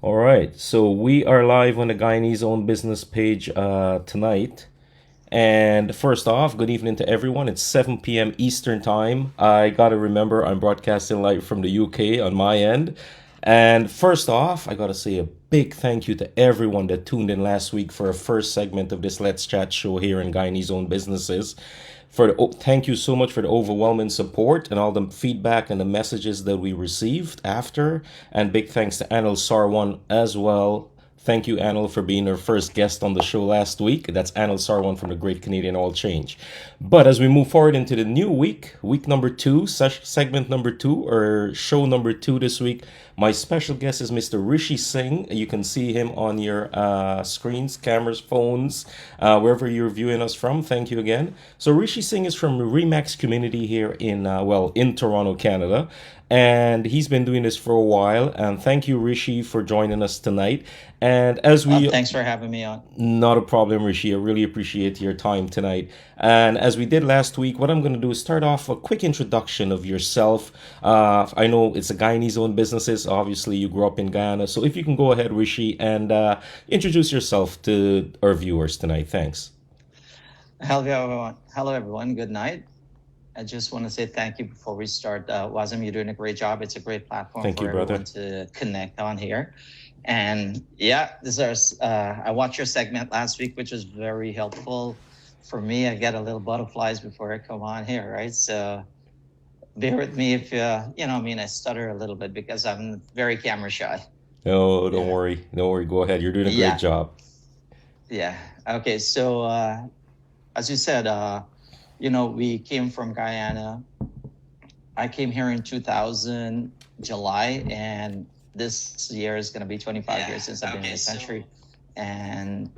All right, so we are live on the Guyanese Own Business page tonight. And first off, good evening to everyone. It's 7 p.m. Eastern Time. I gotta remember I'm broadcasting live from the UK on my end. And first off, I gotta say a big thank you to everyone that tuned in last week for a first segment of this Let's Chat show here in Guyanese Own Businesses. Thank you so much for the overwhelming support and all the feedback and the messages that we received after. And big thanks to Anil Sarwan as well. Thank you, Anil, for being our first guest on the show last week. That's Anil Sarwan from the Great Canadian Oil Change. But as we move forward into the new week number two, segment number two, or show number two this week, my special guest is Mr. Rishi Singh. You can see him on your screens, cameras, phones, wherever you're viewing us from. Thank you again. So Rishi Singh is from the Remax community here in Toronto, Canada. And he's been doing this for a while. And thank you, Rishi, for joining us tonight. And as we Thanks for having me on. Not a problem, Rishi. I really appreciate your time tonight. And as we did last week, what I'm going to do is start off a quick introduction of yourself. I know it's a Guyanese owned businesses. Obviously, you grew up in Guyana. So if you can go ahead, Rishi, and introduce yourself to our viewers tonight. Thanks. Hello, everyone. Hello, everyone. Good night. I just want to say thank you before we start. Wazam, you're doing a great job. It's a great platform Thank you, for everyone brother. to connect on here. And yeah, I watched your segment last week, which was very helpful for me. I get a little butterflies before I come on here, right? So bear with me if I stutter a little bit because I'm very camera shy. No, don't Yeah. worry. Don't worry. Go ahead. You're doing a great Yeah. job. Yeah. Okay. So as you said, we came from Guyana. I came here in 2000 July, and this year is going to be 25 years since I've been in this country, and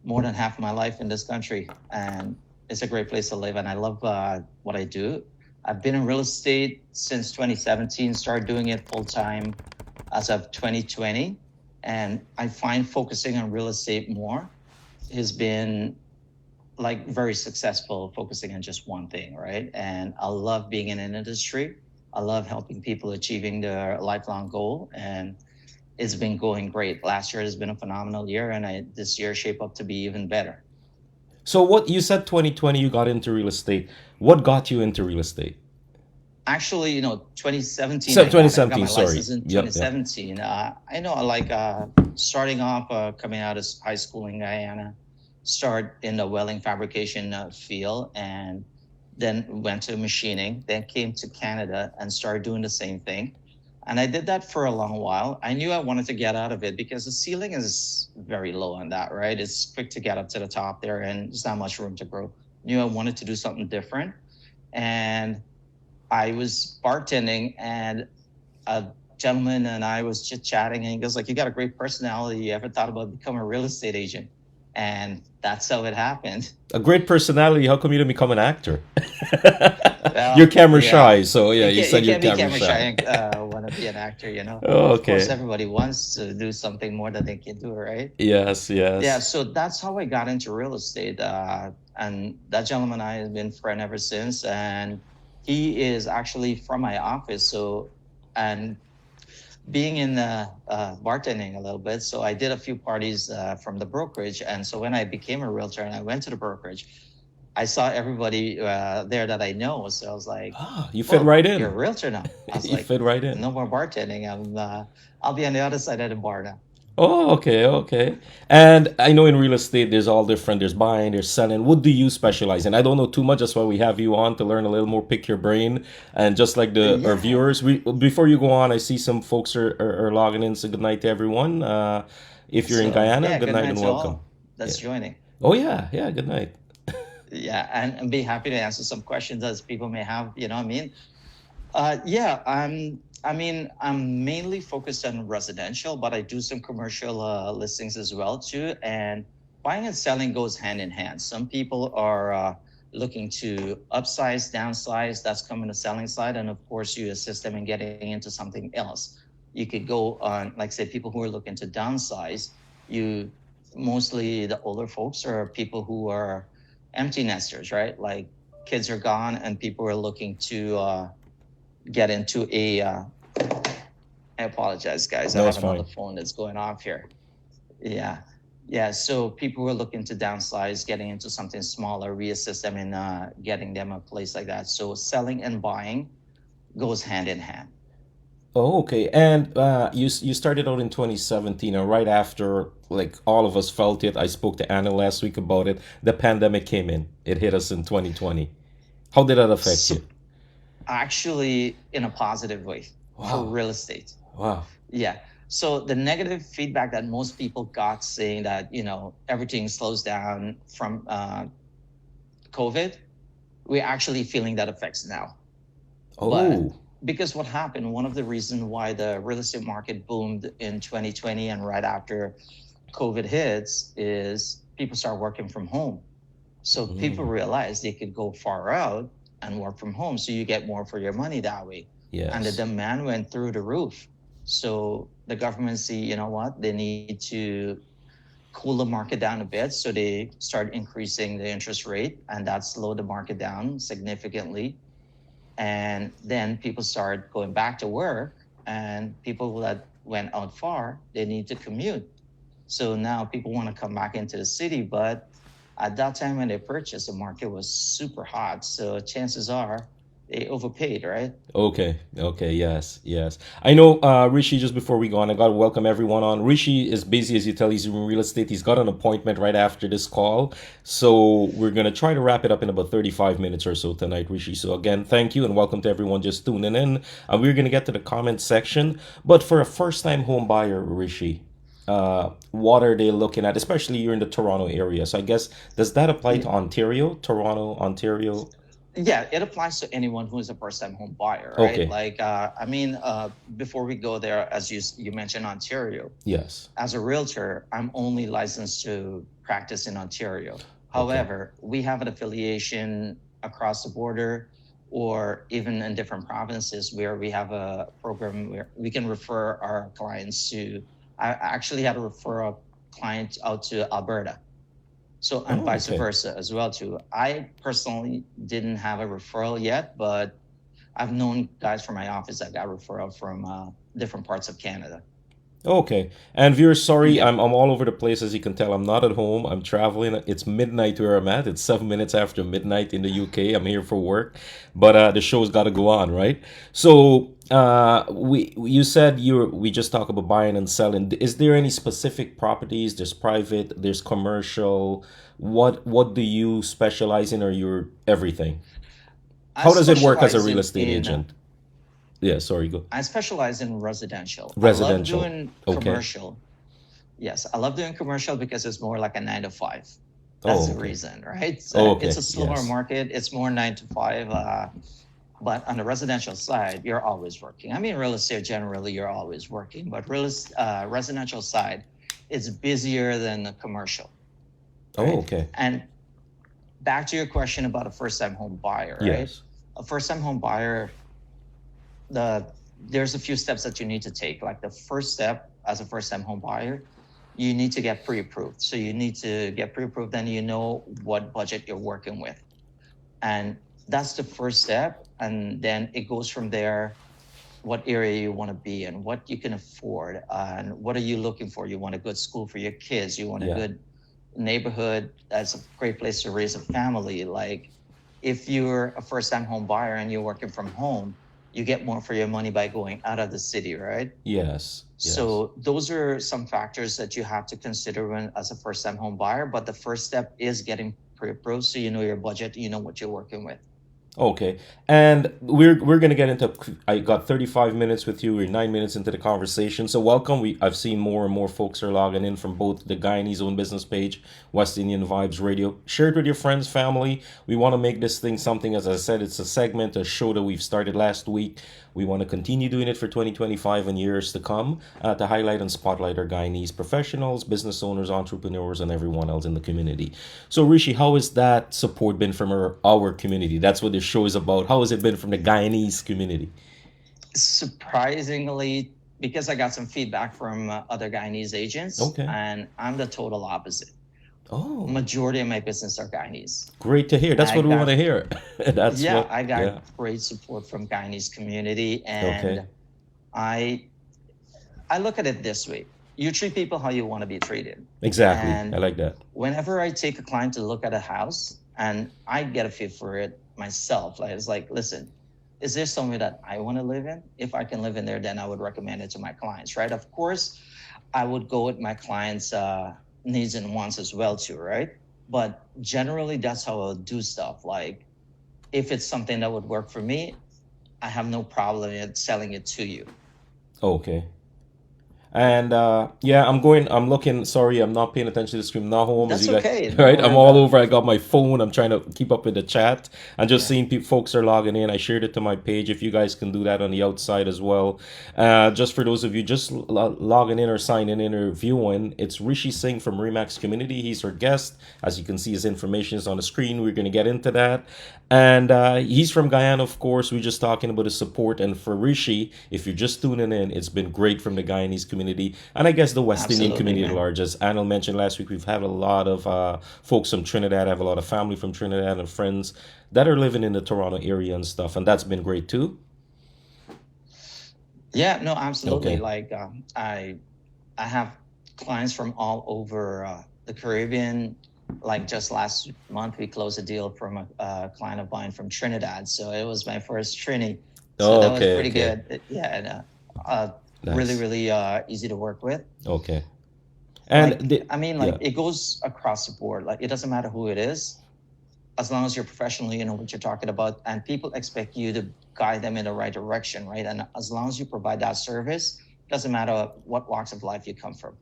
more than half of my life in this country. And it's a great place to live, and I love what I do. I've been in real estate since 2017, started doing it full time as of 2020, and I find focusing on real estate more has been like very successful, focusing on just one thing, right? And I love being in an industry. I love helping people achieving their lifelong goal, and it's been going great. Last year has been a phenomenal year, and this year shape up to be even better. So, what you said 2020, you got into real estate. What got you into real estate? Actually, 2017, So, I got 2017, my sorry. license in Yep, yep. 2017. I know, starting off, coming out of high school in Guyana, start in the welding fabrication field, and then went to machining, then came to Canada and started doing the same thing. And I did that for a long while. I knew I wanted to get out of it because the ceiling is very low on that, right? It's quick to get up to the top there, and there's not much room to grow. Knew I wanted to do something different. And I was bartending, and a gentleman and I was chit chatting, and he goes like, "You got a great personality. You ever thought about becoming a real estate agent?" And that's how it happened. A great personality. How come you didn't become an actor? You're Well, camera yeah, shy, so yeah, you you said you're can't be camera camera shy shy. and want to be an actor. Oh, Of course, okay. everybody wants to do something more that they can do, right? Yes, Yeah, yes. so that's how I got into real estate. And that gentleman and I have been friends ever since. And he is actually from my office. So, and being in bartending a little bit, so I did a few parties from the brokerage. And so when I became a realtor and I went to the brokerage, I saw everybody there that I know. So I was like, Ah, you fit "Whoa, right you're in. a realtor now." I was You like, fit right in. "No more bartending. I'll be on the other side of the bar now." Oh, okay, okay. And I know in real estate, there's all different. There's buying, there's selling. What do you specialize in? I don't know too much. That's why we have you on to learn a little more, pick your brain. And just like the our Yeah. viewers, we before you go on, I see some folks are logging in. So good night to everyone. If you're in So Guyana, yeah, good good night night and to welcome. all Yeah. that's joining. Oh yeah, yeah. Good night. Yeah, and be happy to answer some questions as people may have. You know what I mean? Yeah, I'm mainly focused on residential, but I do some commercial listings as well too. And buying and selling goes hand in hand. Some people are looking to upsize, downsize. That's coming to selling side, and of course, you assist them in getting into something else. You could go on, like say, people who are looking to downsize. You mostly the older folks or people who are empty nesters, right? Like kids are gone and people are looking to get into I apologize, guys. I No, it's have another fine. phone that's going off here. Yeah. Yeah. So people were looking to downsize, getting into something smaller, reassist them in getting them a place like that. So selling and buying goes hand in hand. Oh, okay. And you started out in 2017, and right after, like all of us felt it. I spoke to Anna last week about it. The pandemic came in. It hit us in 2020. How did that affect you? So actually, in a positive way for Wow. real estate. Wow. Yeah. So the negative feedback that most people got saying that, everything slows down from COVID, we're actually feeling that effects now. But Oh. because what happened, one of the reasons why the real estate market boomed in 2020 and right after COVID hits is people start working from home. So people Mm, realize they could go far out and work from home. So you get more for your money that way. And the yes. demand went through the roof. So the government see, you know what, they need to cool the market down a bit. So they start increasing the interest rate and that slowed the market down significantly. And then people start going back to work and people that went out far, they need to commute. So now people want to come back into the city, but at that time when they purchased, the market was super hot. So chances are they overpaid, right? Okay, okay, yes, yes. I know, Rishi, just before we go on, I got to welcome everyone on. Rishi is busy, as you tell, he's in real estate. He's got an appointment right after this call. So we're going to try to wrap it up in about 35 minutes or so tonight, Rishi. So again, thank you and welcome to everyone just tuning in. We're going to get to the comment section. But for a first time home buyer, Rishi, what are they looking at? Especially you're in the Toronto area. So I guess, does that apply to Ontario, Toronto, Ontario? Yeah, it applies to anyone who is a first-time home buyer, right? Okay, Like, before we go there, as you mentioned, Ontario. yes. As a realtor, I'm only licensed to practice in Ontario. Okay. However, we have an affiliation across the border or even in different provinces where we have a program where we can refer our clients to. I actually had to refer a client out to Alberta. So, and Oh, vice okay. versa as well too. I personally didn't have a referral yet, but I've known guys from my office that got referral from different parts of Canada. Okay. And viewers, sorry, Yeah. I'm all over the place as you can tell. I'm not at home. I'm traveling. It's midnight where I'm at. It's 7 minutes after midnight in the UK. I'm here for work, but the show's got to go on, right? So, we you said we just talk about buying and selling. Is there any specific properties? There's private, there's commercial. What do you specialize in, or you're everything? I How does it work as a specialize real in estate agent? Yeah, sorry, go. I specialize in residential. I love Residential. doing Okay. commercial. Yes, I love doing commercial because it's more like a 9 to 5. That's Oh, the okay. reason, right? Oh, So it's okay. a slower Yes. market. It's more 9 to 5. But on the residential side, you're always working. I mean, real estate generally, you're always working, but residential side, it's busier than the commercial, Oh, right? okay. And back to your question about a first-time home buyer, right? Yes. A first-time home buyer, there's a few steps that you need to take. Like the first step as a first-time home buyer, you need to get pre-approved. So you need to get pre-approved, then you know what budget you're working with. And that's the first step. And then it goes from there, what area you want to be in, what you can afford, and what are you looking for? You want a good school for your kids, you want a Yeah. good neighborhood that's a great place to raise a family. Like if you're a first-time home buyer and you're working from home, you get more for your money by going out of the city, right? Yes. Yes. So those are some factors that you have to consider when as a first-time home buyer. But the first step is getting pre-approved, so you know your budget, you know what you're working with. Okay. And we're gonna get into. I got 35 minutes with you. We're 9 minutes into the conversation. So welcome. I've seen more and more folks are logging in from both the Guyanese own business page, West Indian Vibes Radio. Share it with your friends, family. We want to make this thing something. As I said, it's a segment, a show that we've started last week. We want to continue doing it for 2025 and years to come, to highlight and spotlight our Guyanese professionals, business owners, entrepreneurs, and everyone else in the community. So, Rishi, how has that support been from our community? That's what this show is about. How has it been from the Guyanese community? Surprisingly, because I got some feedback from other Guyanese agents, Okay. and I'm the total opposite. Oh, Majority of my business are Guyanese. great to hear. That's I what we want got to hear. That's Yeah, what, I got yeah. great support from Guyanese community, Okay. and I I look at it this way. You treat people how you want to be treated. Exactly. I And like that. whenever I take a client to look at a house and I get a feel for it myself, like it's like, listen, is there somewhere that I want to live in? If I can live in there, then I would recommend it to my clients, right? Of course, I would go with my clients' needs and wants as well, too, right? But generally, that's how I'll do stuff. Like, if it's something that would work for me, I have no problem in selling it to you. Okay. And yeah, I'm looking. Sorry, I'm not paying attention to the screen. I'm not home as That's you guys, okay. Don't right? worry I'm all about it. over. I got my phone. I'm trying to keep up with the chat. I'm just Yeah, seeing folks are logging in. I shared it to my page. If you guys can do that on the outside as well. Just for those of you just logging in or signing in or viewing, it's Rishi Singh from Remax Community. He's our guest. As you can see, his information is on the screen. We're going to get into that. And he's from Guyana, of course. We're just talking about his support. And for Rishi, if you're just tuning in, it's been great from the Guyanese community. And I guess the West Indian absolutely, community at man. large. As Anil mentioned last week, we've had a lot of folks from Trinidad. I have a lot of family from Trinidad and friends that are living in the Toronto area and stuff. And that's been great too. Yeah, no, absolutely. Okay. Like, I have clients from all over the Caribbean. Like just last month, we closed a deal from a client of mine from Trinidad. So it was my first Trini. So Oh, that was okay. pretty Okay. good. Yeah, and really, Nice. really easy to work with. Okay. And Like, I mean, like yeah. it goes across the board. Like it doesn't matter who it is, as long as you're professional, you know what you're talking about, and people expect you to guide them in the right direction, right? And as long as you provide that service, doesn't matter what walks of life you come from.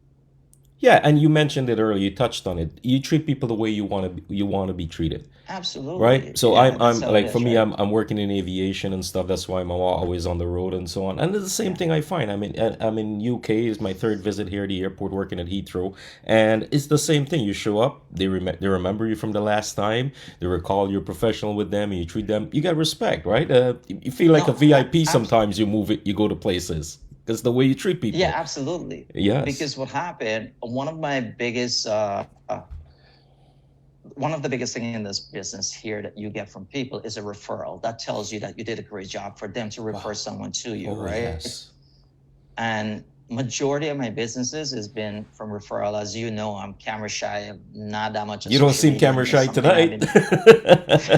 Yeah, and you mentioned it earlier. You touched on it. You treat people the way you want to be treated. Right. Absolutely. So Yeah, I'm that's how it like for is, me, right? I'm working in aviation and stuff. That's why I'm always on the road and so on. And it's the same Yeah. thing I find. I'm in UK. Is my third visit here at the airport, working at Heathrow, and it's the same thing. You show up, they remember you from the last time. They recall you're professional with them, and you treat them. You got respect, right? You feel like a No, VIP sometimes. You go to places because the way you treat yeah, people. absolutely. Yes. Because what happened, one of the biggest thing in this business here that you get from people is a referral. That tells you that you did a great job for them to refer Wow. someone to you, Oh right? yes. And majority of my businesses has been from referral. As you know, I'm camera shy. I'm not that much on You don't social seem media, and camera it's shy something I've tonight.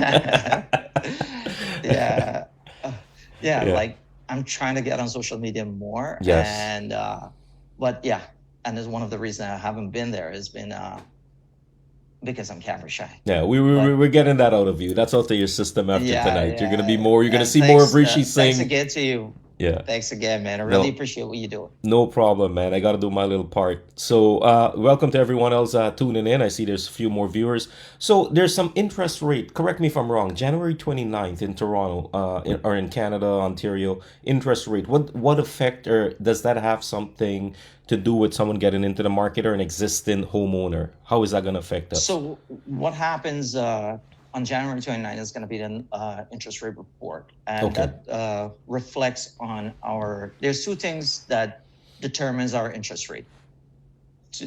been. Yeah, Uh, yeah. Yeah. Like I'm trying to get on social media more, Yes. but yeah, and it's one of the reasons I haven't been there has been because I'm camera shy. Yeah, But we're getting that out of you. That's out of your system after yeah, tonight. yeah. You're gonna And see more of Rishi thanks Singh. again to you. Yeah. Thanks again, man. I really No, appreciate what you do. no problem, man. I got to do my little part. So, welcome to everyone else tuning in. I see there's a few more viewers. So, there's some interest rate. Correct me if I'm wrong. January 29th in Toronto, or in Canada, Ontario, interest rate. What effect or does that have something to do with someone getting into the market or an existing homeowner? How is that going to affect us? So what happens on January 29th is going to be the interest rate report, and Okay. that reflects on our. There's two things that determines our interest rate.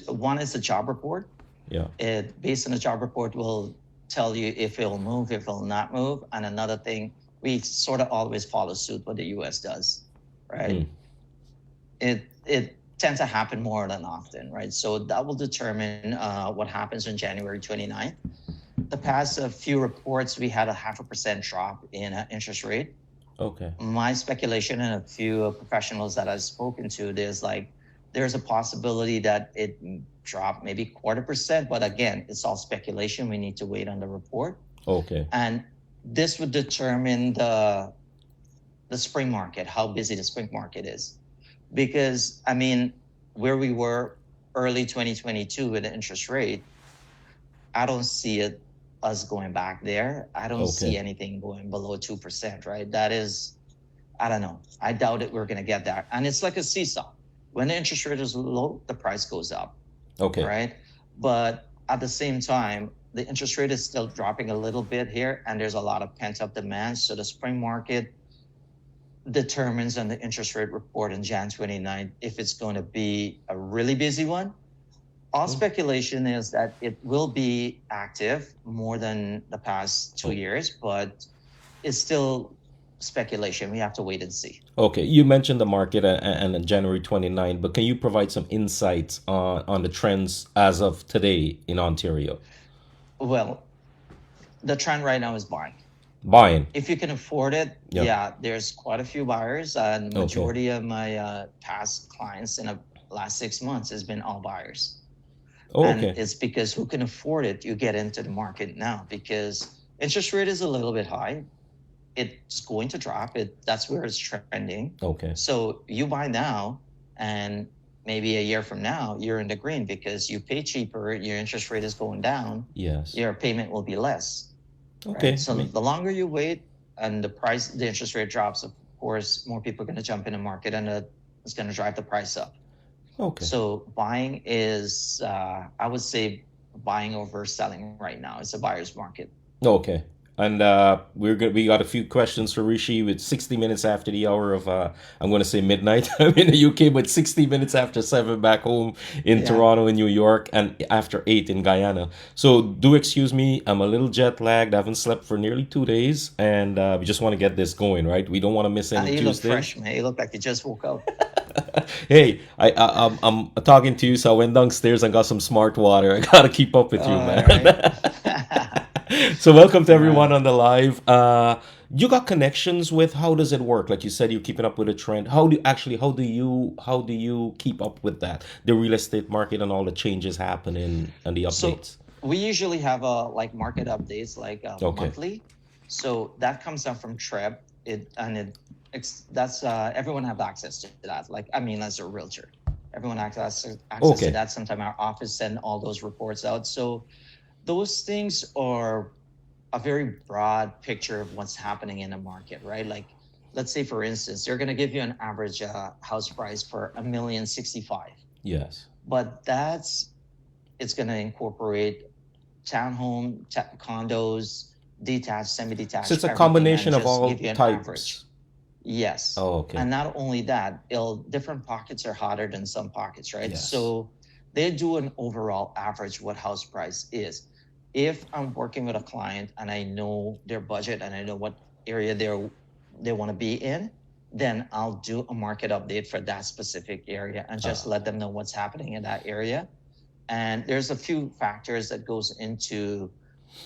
One is the job report. Yeah. It based on the job report will tell you if it'll move, if it'll not move, and another thing we sort of always follow suit what the U.S. does, right? Mm. It tends to happen more than often, right? So that will determine what happens on January 29th. The past few reports, we had a 0.5% drop in interest rate. Okay. My speculation and a few professionals that I've spoken to, there's a possibility that it dropped maybe 0.25%, but again, it's all speculation. We need to wait on the report. Okay. And this would determine the spring market, how busy the spring market is. Because I mean, where we were early 2022 with the interest rate, I don't see us going back there. I don't see Okay. anything going below 2%, right? That is, I don't know. I doubt it we're going to get there. And it's like a seesaw. When the interest rate is low, the price goes up, Okay. right? But at the same time, the interest rate is still dropping a little bit here, and there's a lot of pent-up demand. So the spring market determines on the interest rate report on Jan 29 if it's going to be a really busy one. All speculation is that it will be active more than the past 2 years, but it's still speculation. We have to wait and see. Okay, you mentioned the market and January 29, but can you provide some insights on the trends as of today in Ontario? Well, the trend right now is buying. Buying. If you can afford it, Yep. yeah, there's quite a few buyers. And Okay. majority of my past clients in the last 6 months has been all buyers. Oh, And okay. it's because who can afford it, you get into the market now because interest rate is a little bit high. It's going to drop. That's where it's trending. Okay. So you buy now, and maybe a year from now, you're in the green because you pay cheaper, your interest rate is going down, Yes. your payment will be less, right? Okay. So the longer you wait and the interest rate drops, of course, more people are going to jump in the market, and it's going to drive the price up. Okay. So buying is, I would say, buying over selling right now. It's a buyer's market. Okay. And we got a few questions for Rishi with 60 minutes after the hour of I'm going to say midnight. I'm in the UK, but 60 minutes after 7 back home in Yeah. Toronto and New York, and after 8 in Guyana. So do excuse me, I'm a little jet lagged. I haven't slept for nearly 2 days, and we just want to get this going, right? We don't want to miss any You look fresh, Tuesdays. man. You look like you just woke up. Hey, I'm talking to you, so I went downstairs and got some smart water. I gotta keep up with you, All man. right. So welcome to Right. everyone on the live. You got connections with how does it work? Like you said, you're keeping up with a trend. How do you keep up with that? The real estate market and all the changes happening and the So updates. we usually have like market updates like Okay. monthly. So that comes out from Treb. That's everyone have access to that. Like, I mean, as a realtor, everyone has access to Okay. that. Sometimes our office send all those reports out. So those things are a very broad picture of what's happening in the market, right? Like, let's say for instance, they're going to give you an average house price for 1,065,000, Yes. but it's going to incorporate condos, detached, So semi-detached, it's a everything, and combination of just give all you an types. average. Yes. Oh, okay. And not only that, different pockets are hotter than some pockets, right? Yes. So they do an overall average what house price is. If I'm working with a client and I know their budget and I know what area they want to be in, then I'll do a market update for that specific area and just let them know what's happening in that area. And there's a few factors that goes into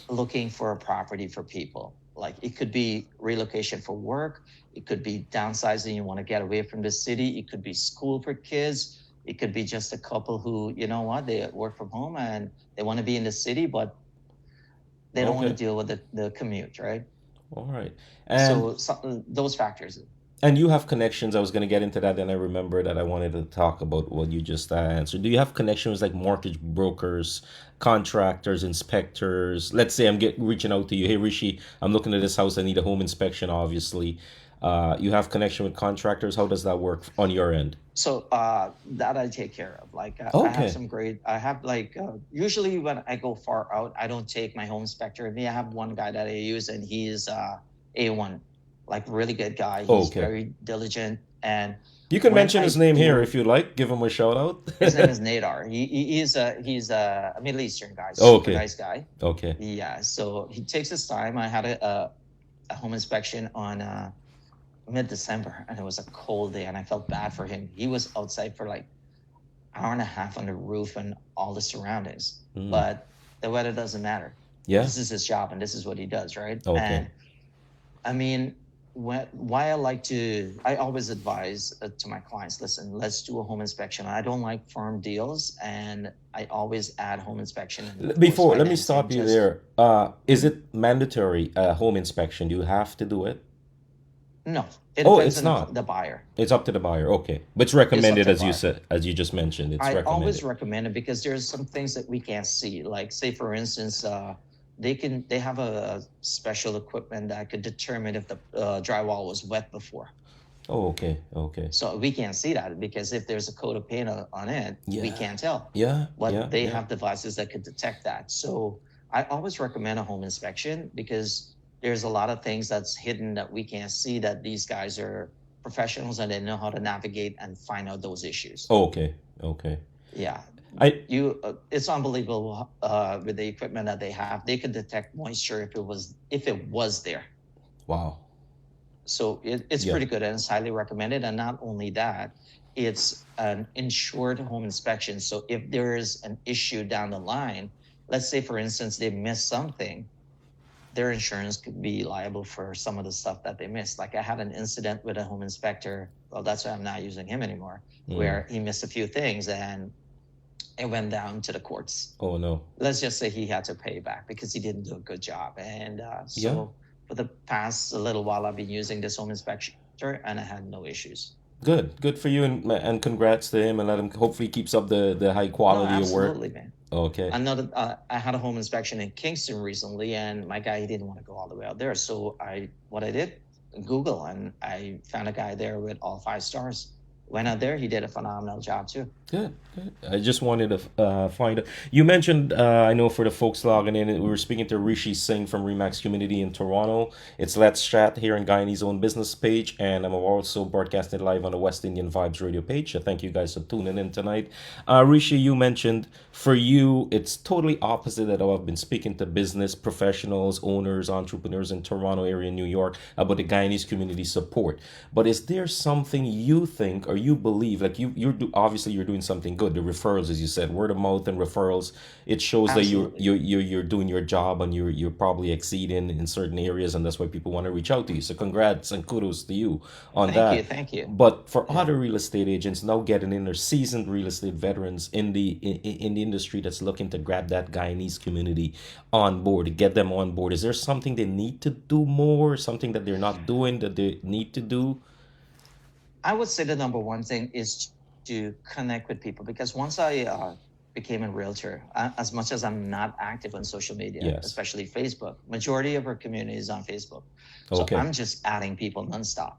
looking for a property for people. Like, it could be relocation for work, it could be downsizing, you want to get away from the city, it could be school for kids, it could be just a couple who, you know what, they work from home and they want to be in the city, but they don't want to Okay. deal with the commute, right? All right. And So those factors. And you have connections. I was going to get into that, and I remember that I wanted to talk about what you just answered. Do you have connections like mortgage brokers, contractors, inspectors? Let's say reaching out to you. Hey, Rishi, I'm looking at this house. I need a home inspection, obviously. You have connection with contractors. How does that work on your end? So that I take care of. Like, Okay. I have like, usually when I go far out, I don't take my home inspector with me. I have one guy that I use, and he's A1, like, really good guy. He's Okay. very diligent. And You can when mention I his name here if do, you like. Give him a shout out. his name is Nadar. He's a Middle Eastern guy, super Okay. nice guy. Okay. Yeah. So he takes his time. I had a home inspection on mid-December, and it was a cold day, and I felt bad for him. He was outside for like hour and a half on the roof and all the surroundings. Mm. But the weather doesn't matter. Yeah. This is his job, and this is what he does, right? Okay. And I mean, I always advise to my clients, listen, let's do a home inspection. I don't like firm deals, and I always add home inspection and of course Before, let me financing. stop you Just there. Is it mandatory home inspection? Do you have to do it? no, it Oh, depends it's on not. the buyer. It's up to the buyer. Okay. But it's It's up recommended to the as you buyer. said, as you just mentioned. It's I always recommended. recommend it because there's some things that we can't see. Like, say for instance, they have a special equipment that could determine if the drywall was wet before. Oh, okay. Okay. So we can't see that because if there's a coat of paint on it, we Yeah. can't tell. Yeah. But Yeah. they Yeah. have devices that could detect that. So I always recommend a home inspection because there's a lot of things that's hidden that we can't see, that these guys are professionals and they know how to navigate and find out those issues. Oh, okay. Okay. Yeah. I It's unbelievable with the equipment that they have. They could detect moisture if it was there. Wow. So it's Yeah. pretty good and it's highly recommended. And not only that, it's an insured home inspection. So if there is an issue down the line, let's say, for instance, they missed something, their insurance could be liable for some of the stuff that they missed. Like I had an incident with a home inspector. Well, that's why I'm not using him anymore, Mm. where he missed a few things and it went down to the courts. Oh no. Let's just say he had to pay back because he didn't do a good job. And Yeah. so for the past a little while, I've been using this home inspector and I had no issues. Good. Good for you, and congrats to him, and let him hopefully keeps up the high No, quality of work. absolutely, man. Okay. Another, I had a home inspection in Kingston recently, and my guy, he didn't want to go all the way out there. So what I did, Google, and I found a guy there with all 5 stars. Went out there, he did a phenomenal job too. Good, good. I just wanted to find out. You mentioned, I know for the folks logging in, we were speaking to Rishi Singh from Remax community in Toronto. It's Let's Chat here on Guyanese own business page, and I'm also broadcasting live on the West Indian Vibes radio page. So thank you guys for tuning in tonight. Rishi, you mentioned for you, it's totally opposite that I've been speaking to business professionals, owners, entrepreneurs in Toronto area, New York, about the Guyanese community support. But is there something you think or you believe, like obviously you're doing something good, the referrals, as you said, word of mouth and referrals, it shows that Absolutely. you're doing your job, and you're probably exceeding in certain areas, and that's why people want to reach out to you. So congrats and kudos to you on Thank you. that. Thank you. But for Yeah. other real estate agents now getting in, their seasoned real estate veterans in the industry that's looking to grab that Guyanese community on board, to get them on board, is there something they need to do more, something that they're not doing that they need to do? I would say the number one thing is to connect with people because once I became a realtor, as much as I'm not active on social media, Yes. especially Facebook, majority of our community is on Facebook. So Okay. I'm just adding people nonstop.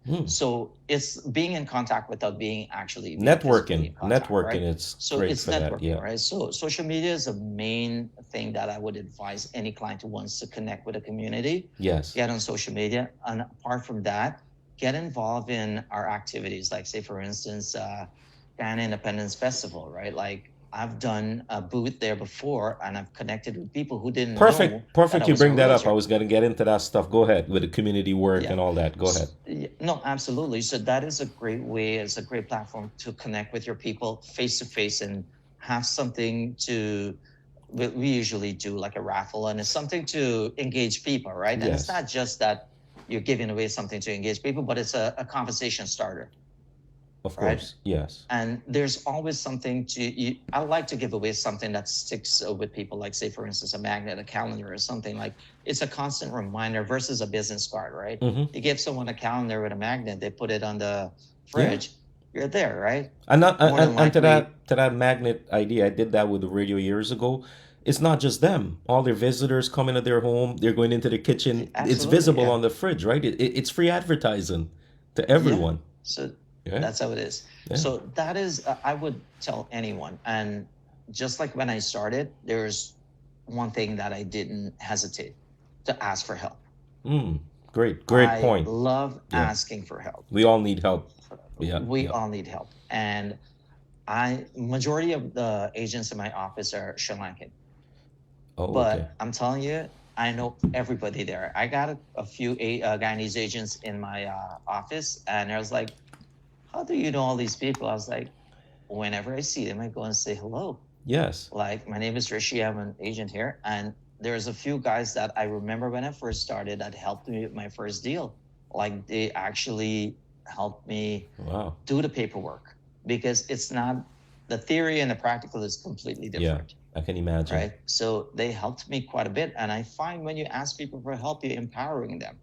Hmm. So it's being in contact without being physically Networking, in contact, networking, right? it's So great it's for that. networking, Yeah. right? So social media is the main thing that I would advise any client who wants to connect with a community. Yes. Get on social media. And apart from that, get involved in our activities. Like say, for instance, Ghana Independence Festival, right? Like I've done a booth there before and I've connected with people who didn't know Perfect. that Perfect. I You was a bring that up. I realtor. was gonna get into that stuff. Go ahead with the community work Yeah. and all that. Go ahead. No, absolutely. So that is a great way, it's a great platform to connect with your people face to face and have something to, we usually do like a raffle and it's something to engage people, right? And it's Yes. not just that you're giving away something to engage people, but it's a conversation starter, Of right? course. Yes. And there's always something I like to give away something that sticks with people, like say, for instance, a magnet, a calendar or something. Like it's a constant reminder versus a business card, right? Mm-hmm. You give someone a calendar with a magnet, they put it on the Yeah. fridge, you're there, right? And not More than and likely, to that magnet idea, I did that with the radio years ago. It's not just them. All their visitors come into their home. They're going into the kitchen. It's absolutely, visible yeah. on the fridge, right? It's free advertising to Yeah. everyone. So Yeah. that's how it is. Yeah. So that is, I would tell anyone. And just like when I started, there's one thing that I didn't hesitate to ask for help. Mm. Great. Great I point. love Yeah. asking for help. We all need help. Yeah. We Yeah. all need help. And majority of the agents in my office are Sri Lankan. Oh, okay. But I'm telling you, I know everybody there. I got a few Guyanese agents in my office, and I was like, "How do you know all these people?" I was like, "Whenever I see them, I go and say hello. Yes. Like, my name is Rishi. I'm an agent here, and there's a few guys that I remember when I first started that helped me with my first deal. Like, they actually helped me Wow. do the paperwork because it's not the theory and the practical is completely Yeah. different." I can imagine. Right. So they helped me quite a bit. And I find when you ask people for help, you're empowering them.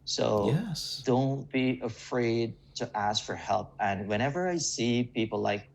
So Yes. don't be afraid to ask for help. And whenever I see people, like,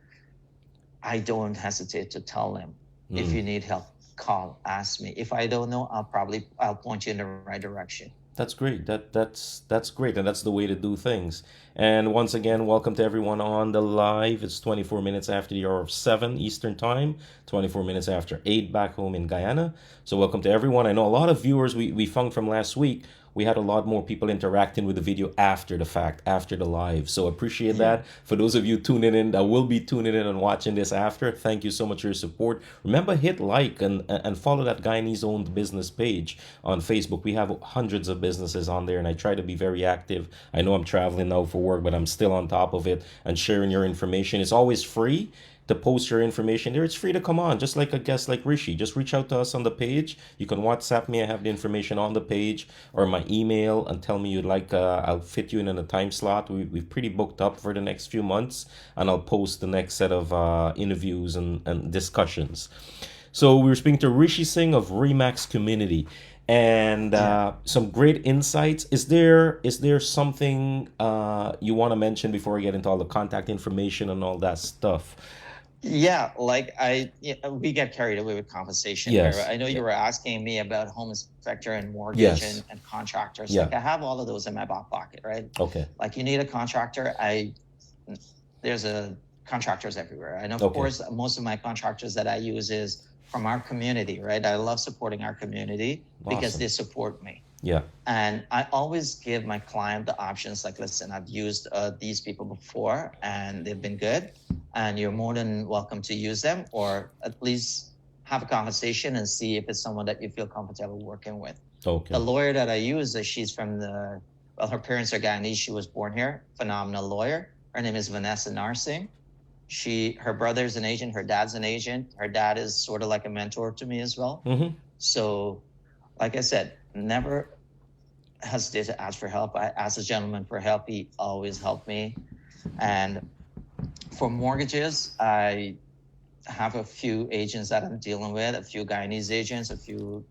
I don't hesitate to tell them, if you Mm. need help, call, ask me. If I don't know, I'll point you in the right direction. That's great. That's great, and that's the way to do things. And once again, welcome to everyone on the live. It's 24 minutes after the hour of 7 Eastern Time, 24 minutes after 8 back home in Guyana. So welcome to everyone. I know a lot of viewers we found from last week we had a lot more people interacting with the video after the fact, after the live. So appreciate Yeah. that. For those of you tuning in, that will be tuning in and watching this after, thank you so much for your support. Remember, hit like and follow that Guyanese owned business page on Facebook. We have hundreds of businesses on there, and I try to be very active. I know I'm traveling now for work, but I'm still on top of it and sharing your information. It's always free to post your information there. It's free to come on, just like a guest like Rishi. Just reach out to us on the page. You can WhatsApp me. I have the information on the page, or my email, and tell me you'd like. I'll fit you in a time slot. We've pretty booked up for the next few months, and I'll post the next set of interviews and discussions. So we were speaking to Rishi Singh of Remax Community, and Yeah. some great insights. Is there something you want to mention before I get into all the contact information and all that stuff? Yeah, like we get carried away with conversation here. Yes. I know Yeah. you were asking me about home inspector and mortgage Yes. and contractors. Yeah. Like I have all of those in my back pocket, right? Okay. Like you need a contractor, there's a contractors everywhere. And of Okay. course, most of my contractors that I use is from our community, right? I love supporting our community because Awesome. they support me. Yeah. And I always give my client the options like, listen, I've used these people before and they've been good. And you're more than welcome to use them, or at least have a conversation and see if it's someone that you feel comfortable working with. Okay. The lawyer that I use, she's from her parents are Guyanese. She was born here. Phenomenal lawyer. Her name is Vanessa Narsing. Her brother's an agent. Her dad's an agent. Her dad is sort of like a mentor to me as well. Mm-hmm. So, like I said, never hesitate to ask for help. I asked a gentleman for help. He always helped me. And for mortgages, I have a few agents that I'm dealing with, a few Guyanese agents, a few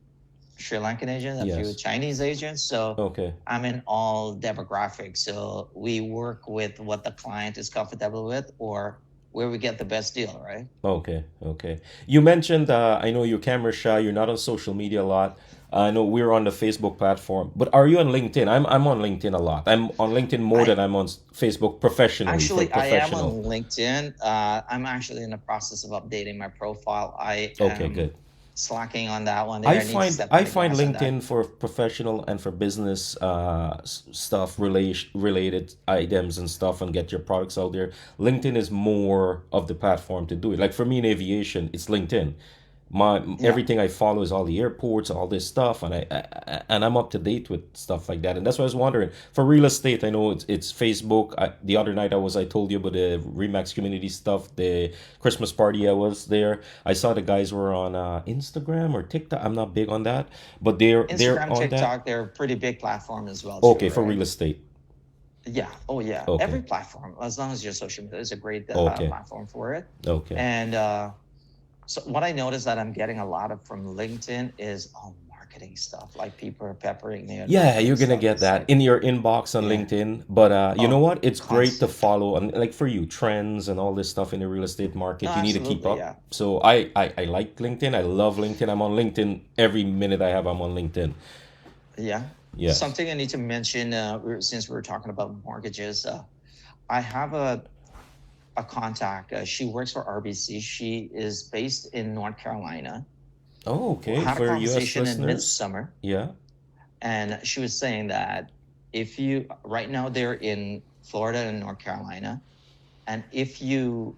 Sri Lankan agents, a few Yes. Chinese agents. So Okay. I'm in all demographics. So we work with what the client is comfortable with or where we get the best deal, right? Okay. Okay. You mentioned, I know you're camera shy. You're not on social media a lot. I know we're on the Facebook platform, but are you on LinkedIn? I'm on LinkedIn a lot. I'm on LinkedIn more I than I'm on Facebook professionally for Actually, I am on professional. LinkedIn. I'm actually in the process of updating my profile. I Okay, am good. slacking on that one there. I I need to find step on I the find gas on that. LinkedIn for professional and for business stuff related items and stuff and get your products out there. LinkedIn is more of the platform to do it. Like for me in aviation, it's LinkedIn. My Yeah. everything I follow is all the airports, all this stuff, and I'm up to date with stuff like that. And that's why I was wondering for real estate. I know it's Facebook. The other night I told you about the Remax community stuff, the Christmas party I was there. I saw the guys were on Instagram or TikTok. I'm not big on that, but they're Instagram, on that. TikTok, they're a pretty big platform as well too, Okay, for right? real estate. Yeah. Oh yeah. Okay, Every platform, as long as your social media is a great okay, platform for it. okay. And so what I noticed that I'm getting a lot of from LinkedIn is marketing stuff. Like people are peppering me with Yeah, marketing you're gonna stuff. get It's that like, in your inbox on yeah. LinkedIn. But you know Oh, what? It's great to constant. follow and like for you, trends and all this stuff in the real estate No, market. You need to keep absolutely. up. Yeah. So I like LinkedIn. I love LinkedIn. I'm on LinkedIn every minute I have. I'm on LinkedIn. Yeah. Yes. Something I need to mention, since we were talking about mortgages, I have a contact. She works for RBC. She is based in North Carolina. Oh, okay. Had a For U.S. conversation in listeners. midsummer, Yeah. and she was saying that if you, right now they're in Florida and North Carolina, and if you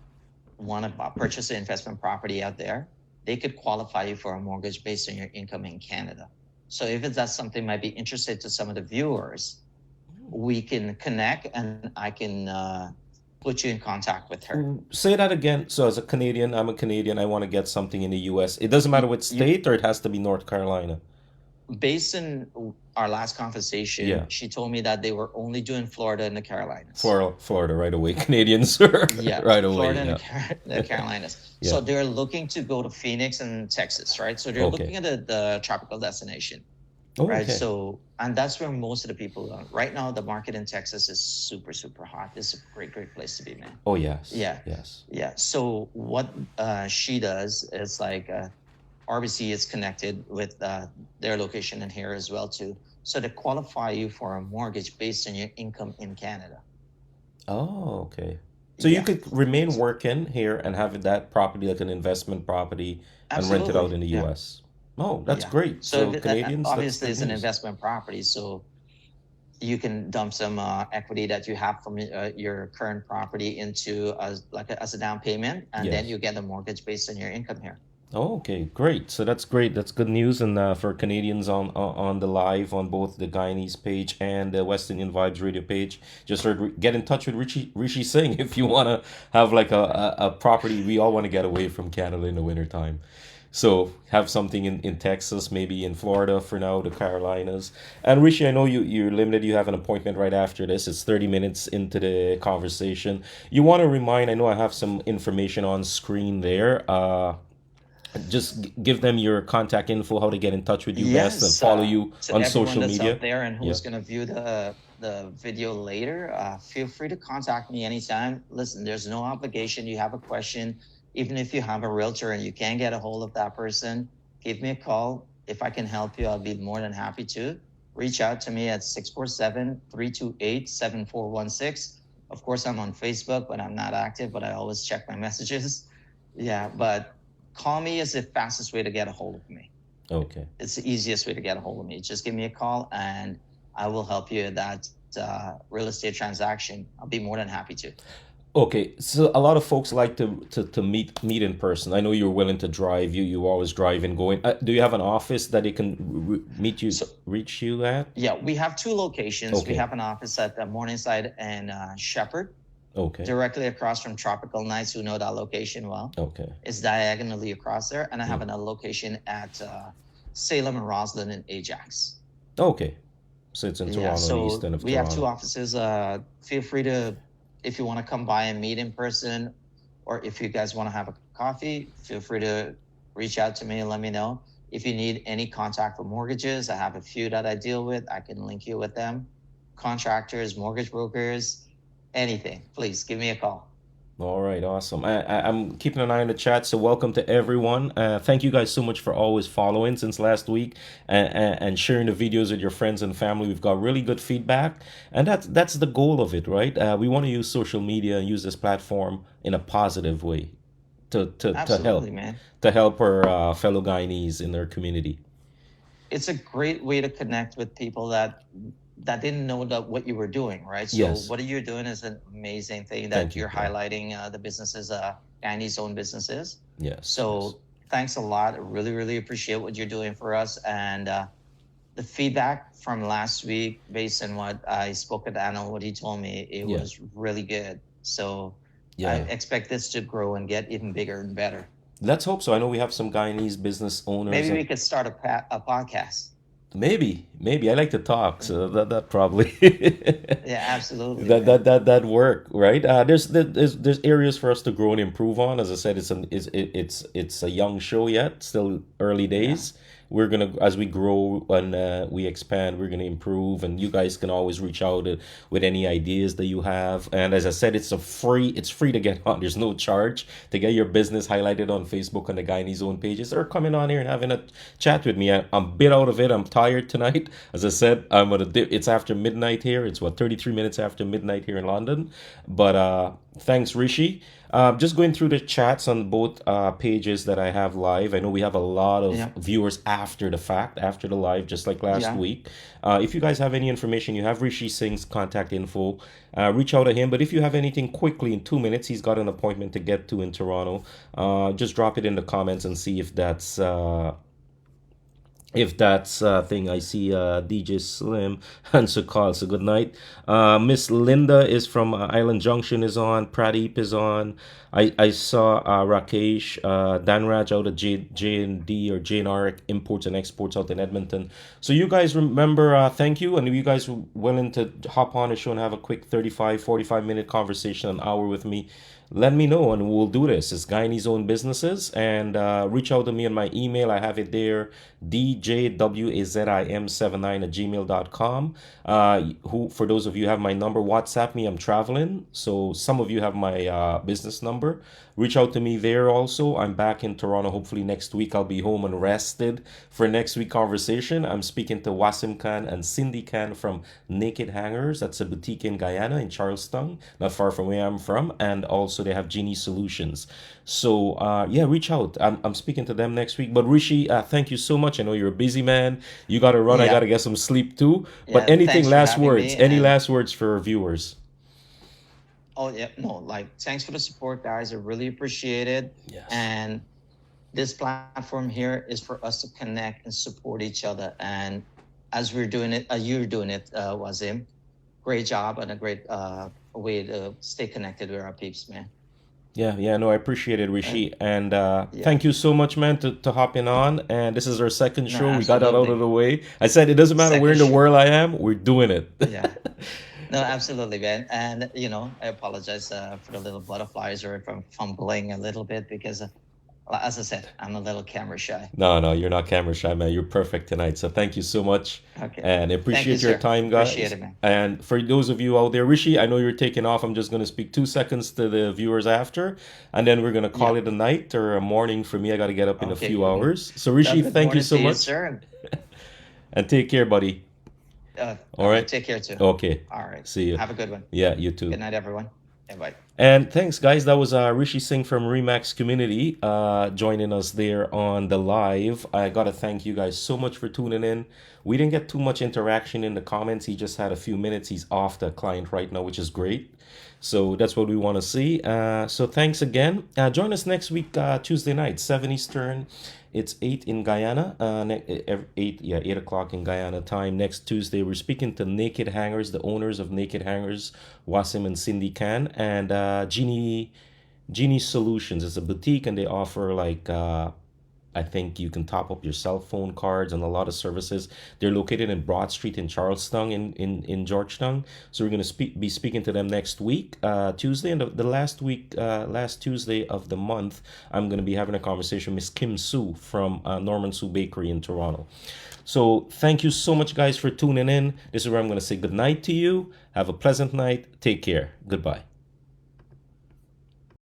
want to purchase an investment property out there, they could qualify you for a mortgage based on your income in Canada. So if that's something might be interested to some of the viewers, we can connect and I can put you in contact with her. Say that again. So as a Canadian, I'm a Canadian. I want to get something in the U.S. It doesn't matter what You state, or it has to be North Carolina. based on our last conversation, Yeah. she told me that they were only doing Florida and the Carolinas. For Florida right away. Canadians, sir. Yeah, Right away. Florida and Yeah. the Carolinas. Yeah. So they're looking to go to Phoenix and Texas, right? So they're Okay. looking at the tropical destination, Oh, right? okay. So, and that's where most of the people are. Right now, the market in Texas is super, super hot. It's a great, great place to be, man. Oh, yes. Yeah. Yes. Yeah. So what she does is like RBC is connected with their location in here as well too. So to qualify you for a mortgage based on your income in Canada. Oh, okay. So you Yeah, could remain working here and have that property like an investment property and rent it out absolutely. in the Yeah, US. Oh, that's yeah. great. So So Canadians, that's obviously good it's an news. investment property. So you can dump some equity that you have from your current property into as a down payment, and then Yes. you get a mortgage based on your income here. Oh, okay, great. So that's great. That's good news. And for Canadians on the live on both the Guyanese page and the West Indian Vibes radio page, just get in touch with Rishi Singh if you want to have like a property. We all want to get away from Canada in the wintertime. So have something in Texas, maybe in Florida for now, the Carolinas. And Rishi, I know you're limited. You have an appointment right after this. It's 30 minutes into the conversation. You want to remind, I know I have some information on screen there. Just give them your contact info, how to get in touch with you best, and Yes, follow you to on everyone social that's media. out there and Yeah. who's going to view the video later, feel free to contact me anytime. Listen, there's no obligation. You have a question, even if you have a realtor and you can't get a hold of that person, give me a call. If I can help you, I'll be more than happy to. Reach out to me at 647-328-7416. Of course, I'm on Facebook, but I'm not active, but I always check my messages. Yeah, but call me is the fastest way to get a hold of me. Okay. It's the easiest way to get a hold of me. Just give me a call and I will help you with that real estate transaction. I'll be more than happy to. Okay. So a lot of folks like to meet in person. I know you're willing to drive. You always drive and going. Do you have an office that they can meet you, So, reach you at? yeah, we have two locations. We Okay. have an office at Morningside and Shepherd, Okay. directly across from Tropical Nights, who know that location well. Okay. It's diagonally across there. And I have Mm. another location at Salem and Roslyn and Ajax. Okay. So it's in Yeah, Toronto, east so end of we have two Toronto. offices. Feel free to, if you want to come by and meet in person, or if you guys want to have a coffee, feel free to reach out to me and let me know. If you need any contact for mortgages, I have a few that I deal with. I can link you with them. Contractors, mortgage brokers, anything. Please give me a call. All right, awesome. I'm keeping an eye on the chat, so welcome to everyone. Thank you guys so much for always following since last week and sharing the videos with your friends and family. We've got really good feedback, and that's the goal of it, right? We want to use social media and use this platform in a positive way to Absolutely, help man. our fellow Guyanese in their community. It's a great way to connect with people that didn't know that what you were doing, right? So Yes, what you're doing is an amazing thing thank that you. you're Yeah, highlighting the businesses, Andy's own businesses. yes, yes, So thanks a lot. I really, really appreciate what you're doing for us. And the feedback from last week, based on what I spoke with Anna, what he told me, it yeah, was really good. So I yeah. expect this to grow and get even bigger and better. Let's hope so. I know we have some Guyanese business owners Maybe we and could start a podcast. maybe I like to talk, so that probably Yeah, absolutely, that man. that work, right? There's areas for us to grow and improve on. As I said, it's a young show yet, still early Yeah. days. We're gonna, as we grow and we expand, we're gonna improve, and you guys can always reach out with any ideas that you have. And as I said, it's free to get on. There's no charge to get your business highlighted on Facebook on the Guyanese own pages, or coming on here and having a chat with me. I'm a bit out of it. I'm tired tonight. As I said, I'm gonna dip. It's after midnight here. It's what 33 minutes after midnight here in London. But thanks, Rishi. Just going through the chats on both pages that I have live. I know we have a lot of Yeah. viewers after the fact, after the live, just like last Yeah. week. If you guys have any information, you have Rishi Singh's contact info. Reach out to him. But if you have anything quickly in 2 minutes, he's got an appointment to get to in Toronto. Just drop it in the comments and see if that's thing. I see DJ Slim and Sukal, so good night. Miss Linda is from Island Junction is on. Pradeep is on. I saw Rakesh, Danraj out of J&D or JNR Imports and Exports out in Edmonton. So you guys remember, thank you. And you guys were willing to hop on the show and have a quick 35, 45 minute conversation, an hour with me, let me know and we'll do this. It's Guyanese own businesses, and reach out to me on my email. I have it there, djwazim79@gmail.com. Who, for those of you who have my number, WhatsApp me. I'm traveling, so some of you have my business number. Reach out to me there also. I'm back in Toronto. Hopefully next week I'll be home and rested for next week conversation. I'm speaking to Wasim Khan and Cindy Khan from Naked Hangers. That's a boutique in Guyana, in Charlestown, not far from where I'm from, and also also they have Genie Solutions. So yeah, reach out. I'm speaking to them next week. But Rishi, thank you so much. I know you're a busy man. You got to run. I got Yeah. to get some sleep too. But Yeah. anything, Thanks for last having words? me. Any And last words for viewers? oh yeah, no, like thanks for the support, guys. I really appreciate it. Yes. And this platform here is for us to connect and support each other. And as we're doing it, you're doing it, Wazim. Great job and a great way to stay connected with our peeps, man. Yeah, yeah, no, I appreciate it, And Rishi. And yeah, thank you so much, man, to hopping on. And this is our second no, show. We got that out of absolutely. the way. I said it doesn't matter where Second, in the world I am, we're doing it. yeah. No, absolutely, man. And I apologize for the little butterflies or if I'm fumbling a little bit because, as I said, I'm a little camera shy. No, no, you're not camera shy, man. You're perfect tonight. So thank you so much. Okay. And I Thank you, appreciate your sir. time, Appreciate guys. it, man. And for those of you out there, Rishi, I know you're taking off. I'm just going to speak 2 seconds to the viewers after. And then we're going to call Yep. it a night or a morning for me. I got to get up in a Okay. few hours. So, So Rishi, good thank you morning so to you, much. sir. And take care, buddy. All All right. right. Take care, too. Okay. All right. See you. Have a good one. Yeah, you too. Good night, everyone. Yeah, bye. And thanks, guys. That was Rishi Singh from Remax Community joining us there on the live. I got to thank you guys so much for tuning in. We didn't get too much interaction in the comments. He just had a few minutes. He's off the client right now, which is great. So that's what we want to see. So thanks again. Join us next week, Tuesday night, 7 Eastern. It's 8 in Guyana. 8 o'clock in Guyana time. Next Tuesday, we're speaking to Naked Hangers, the owners of Naked Hangers, Wasim and Cindy Can, and Genie Solutions. It's a boutique, and they offer like I think you can top up your cell phone cards and a lot of services. They're located in Broad Street in Charlestown, in Georgetown. So we're going to be speaking to them next week, Tuesday. And the last Tuesday of the month, I'm going to be having a conversation with Miss Kim Sue from Norman Sue Bakery in Toronto. So thank you so much, guys, for tuning in. This is where I'm going to say good night to you. Have a pleasant night. Take care. Goodbye.